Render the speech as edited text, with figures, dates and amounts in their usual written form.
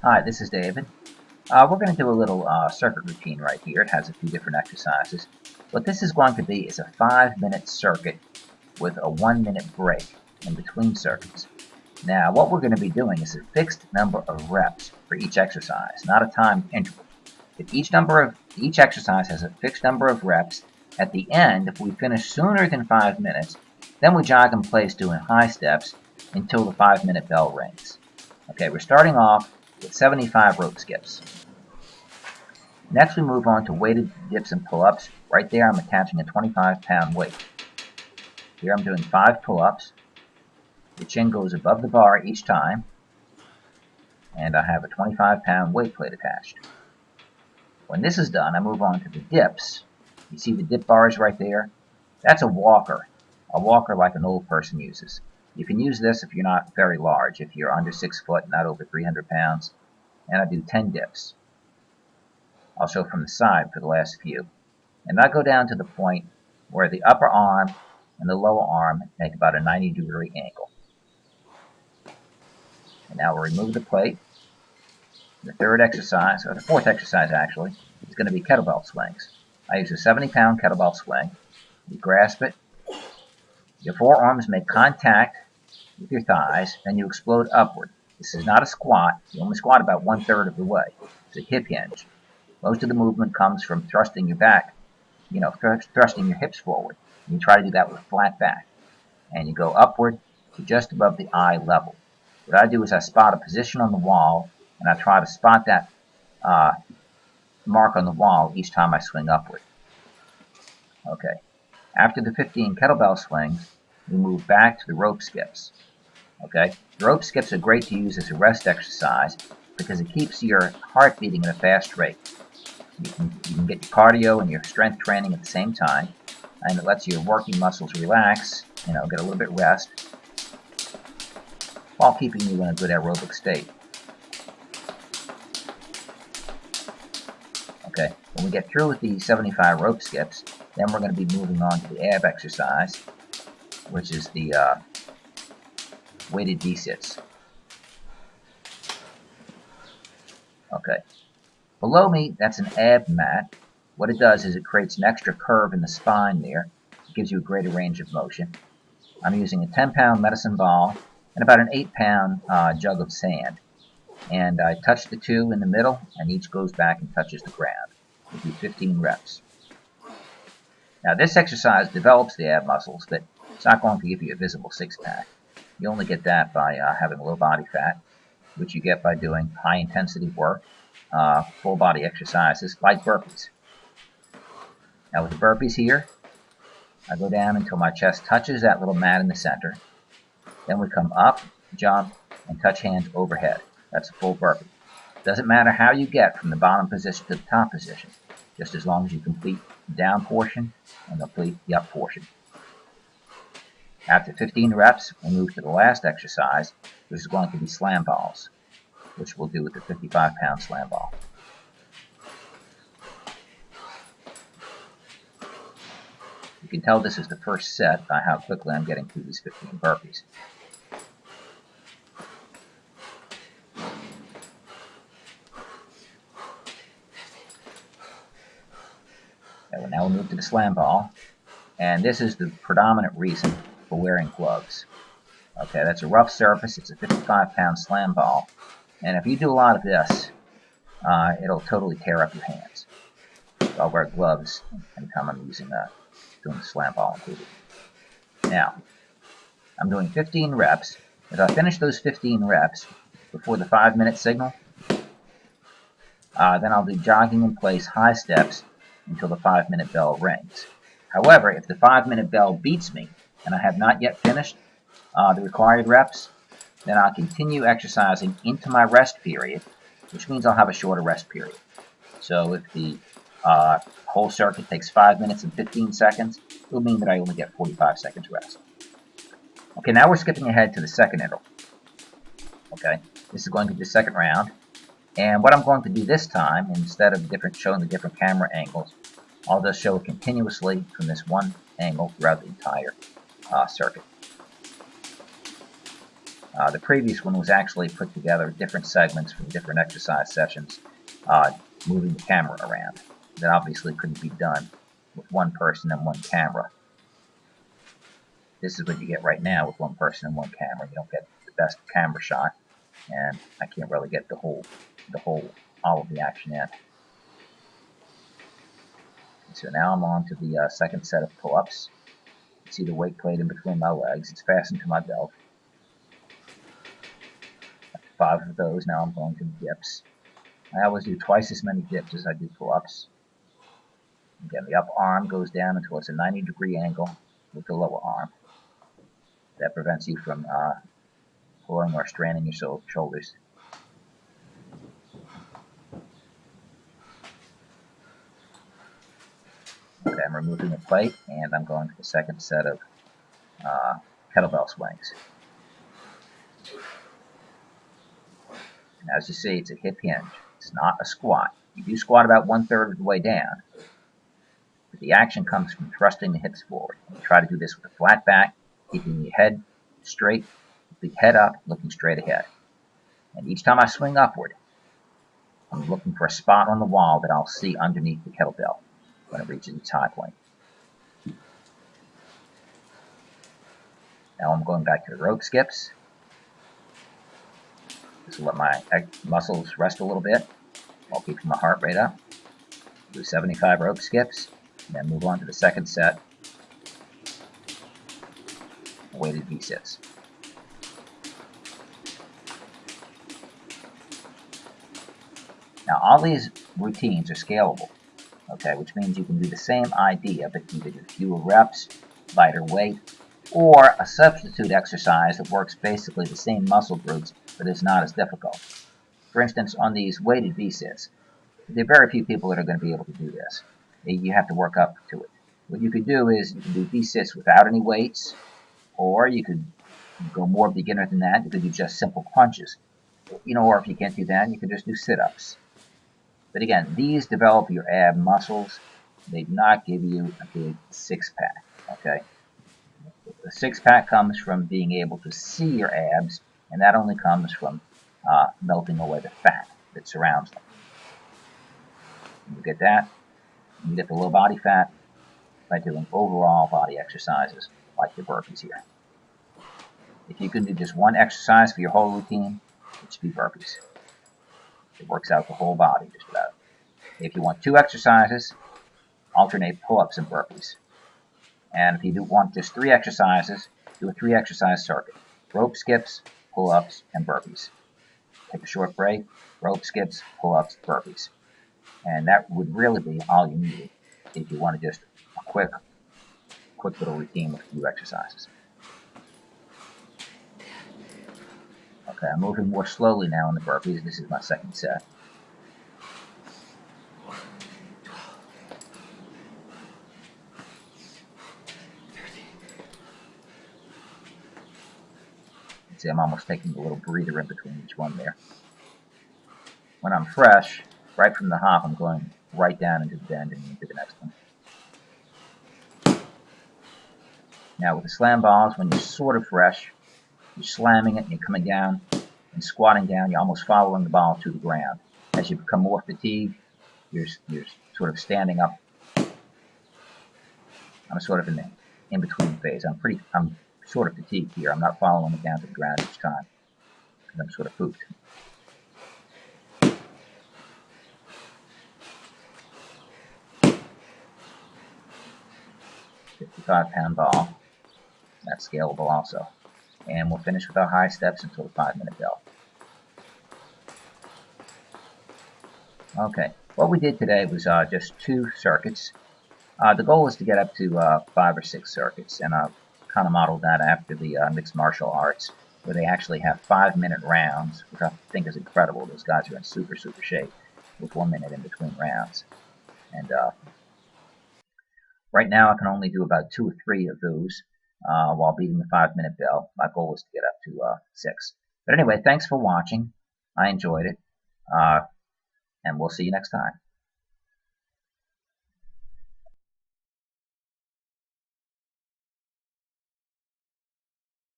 Hi, this is David. We're going to do a little circuit routine right here. It has a few different exercises. What this is going to be is a 5-minute circuit with a 1-minute break in between circuits. Now, what we're going to be doing is a fixed number of reps for each exercise, not a timed interval. If each exercise has a fixed number of reps, at the end, if we finish sooner than 5 minutes, then we jog in place doing high steps until the 5-minute bell rings. Okay, we're starting off with 75 rope skips. Next, we move on to weighted dips and pull-ups. Right there, I'm attaching a 25-pound weight. Here, I'm doing 5 pull-ups. The chin goes above the bar each time, and I have a 25-pound weight plate attached. When this is done, I move on to the dips. You see the dip bars right there? That's a walker like an old person uses. You can use this if you're not very large, if you're under 6 foot, not over 300 pounds. And I do 10 dips. I'll show from the side for the last few. And I go down to the point where the upper arm and the lower arm make about a 90-degree angle. And now we'll remove the plate. The third exercise, or the fourth exercise actually, is going to be kettlebell swings. I use a 70-pound kettlebell swing. You grasp it. Your forearms make contact with your thighs, then you explode upward. This is not a squat. You only squat about 1/3 of the way. It's a hip hinge. Most of the movement comes from thrusting your back, thrusting your hips forward. And you try to do that with a flat back. And you go upward to just above the eye level. What I do is I spot a position on the wall, and I try to spot that mark on the wall each time I swing upward. Okay. After the 15 kettlebell swings, we move back to the rope skips. Okay. The rope skips are great to use as a rest exercise because it keeps your heart beating at a fast rate. You can get your cardio and your strength training at the same time, and it lets your working muscles relax, get a little bit rest, while keeping you in a good aerobic state. Okay, when we get through with the 75 rope skips, then we're going to be moving on to the ab exercise, which is the weighted D-sits. Okay. Below me, that's an ab mat. What it does is it creates an extra curve in the spine there. It gives you a greater range of motion. I'm using a 10-pound medicine ball and about an 8-pound jug of sand. And I touch the two in the middle, and each goes back and touches the ground. We do 15 reps. Now, this exercise develops the ab muscles, but it's not going to give you a visible six-pack. You only get that by having low body fat, which you get by doing high-intensity work, full body exercises like burpees. Now with the burpees here, I go down until my chest touches that little mat in the center. Then we come up, jump, and touch hands overhead. That's a full burpee. Doesn't matter how you get from the bottom position to the top position, just as long as you complete the down portion and complete the up portion. After 15 reps, we move to the last exercise, which is going to be slam balls, which we'll do with the 55-pound slam ball. You can tell this is the first set by how quickly I'm getting through these 15 burpees. And now we'll move to the slam ball, and this is the predominant reason for wearing gloves. Okay, that's a rough surface. It's a 55-pound slam ball, and if you do a lot of this, it'll totally tear up your hands. So I'll wear gloves anytime I'm doing the slam ball included. Now, I'm doing 15 reps. As I finish those 15 reps before the 5-minute signal, then I'll do jogging in place high steps until the 5-minute bell rings. However, if the 5-minute bell beats me and I have not yet finished the required reps, then I'll continue exercising into my rest period, which means I'll have a shorter rest period. So if the whole circuit takes 5 minutes and 15 seconds, it'll mean that I only get 45 seconds rest. Okay, now we're skipping ahead to the second interval. Okay, this is going to be the second round. And what I'm going to do this time, instead of showing the different camera angles, I'll just show it continuously from this one angle throughout the entire circuit. The previous one was actually put together different segments from different exercise sessions, moving the camera around. That obviously couldn't be done with one person and one camera. This is what you get right now with one person and one camera. You don't get the best camera shot, and I can't really get all of the action in. So now I'm on to the second set of pull-ups. You see the weight plate in between my legs. It's fastened to my belt. After 5 of those, now I'm going to the dips. I always do twice as many dips as I do pull-ups. Again, the upper arm goes down until it's a 90-degree angle with the lower arm. That prevents you from pulling or straining your shoulders. Okay, I'm removing the plate, and I'm going to the second set of kettlebell swings. And as you see, it's a hip hinge. It's not a squat. You do squat about 1/3 of the way down, but the action comes from thrusting the hips forward. And you try to do this with a flat back, keeping your head straight, the head up, looking straight ahead. And each time I swing upward, I'm looking for a spot on the wall that I'll see underneath the kettlebell when it reaches its high point. Now I'm going back to the rope skips. This will let my muscles rest a little bit while keeping my heart rate up. Do 75 rope skips, and then move on to the second set, weighted V-sits. Now all these routines are scalable, okay, which means you can do the same idea, but either do fewer reps, lighter weight, or a substitute exercise that works basically the same muscle groups but is not as difficult. For instance, on these weighted V-sits, there are very few people that are going to be able to do this. You have to work up to it. What you could do is you can do V-sits without any weights, or you could go more beginner than that. You could do just simple crunches. Or if you can't do that, you can just do sit-ups. But again, these develop your ab muscles. They do not give you a big six-pack, okay? The six-pack comes from being able to see your abs, and that only comes from melting away the fat that surrounds them. You get that. You get the low body fat by doing overall body exercises like your burpees here. If you can do just one exercise for your whole routine, it should be burpees. It works out the whole body just about. If you want 2 exercises, alternate pull-ups and burpees. And if you want just 3 exercises, do a 3-exercise circuit. Rope skips, pull-ups, and burpees. Take a short break, rope skips, pull-ups, burpees. And that would really be all you need if you want to just a quick little routine with a few exercises. Okay, I'm moving more slowly now in the burpees. This is my second set. See, I'm almost taking a little breather in between each one there. When I'm fresh, right from the hop, I'm going right down into the bend and into the next one. Now with the slam balls, when you're sort of fresh, you're slamming it and you're coming down and squatting down. You're almost following the ball to the ground. As you become more fatigued, you're sort of standing up. I'm sort of in the in-between phase. I'm sort of fatigued here. I'm not following it down to the ground each time because I'm sort of pooped. 55-pound ball. That's scalable also. And we'll finish with our high steps until the 5-minute bell. Okay, what we did today was just 2 circuits. The goal is to get up to 5 or 6 circuits, and I've kind of modeled that after the mixed martial arts, where they actually have 5-minute rounds, which I think is incredible. Those guys are in super shape with 1 minute in between rounds. And right now I can only do about 2 or 3 of those while beating the 5-minute bell. My goal is to get up to 6. But anyway, thanks for watching. I enjoyed it. And we'll see you next time.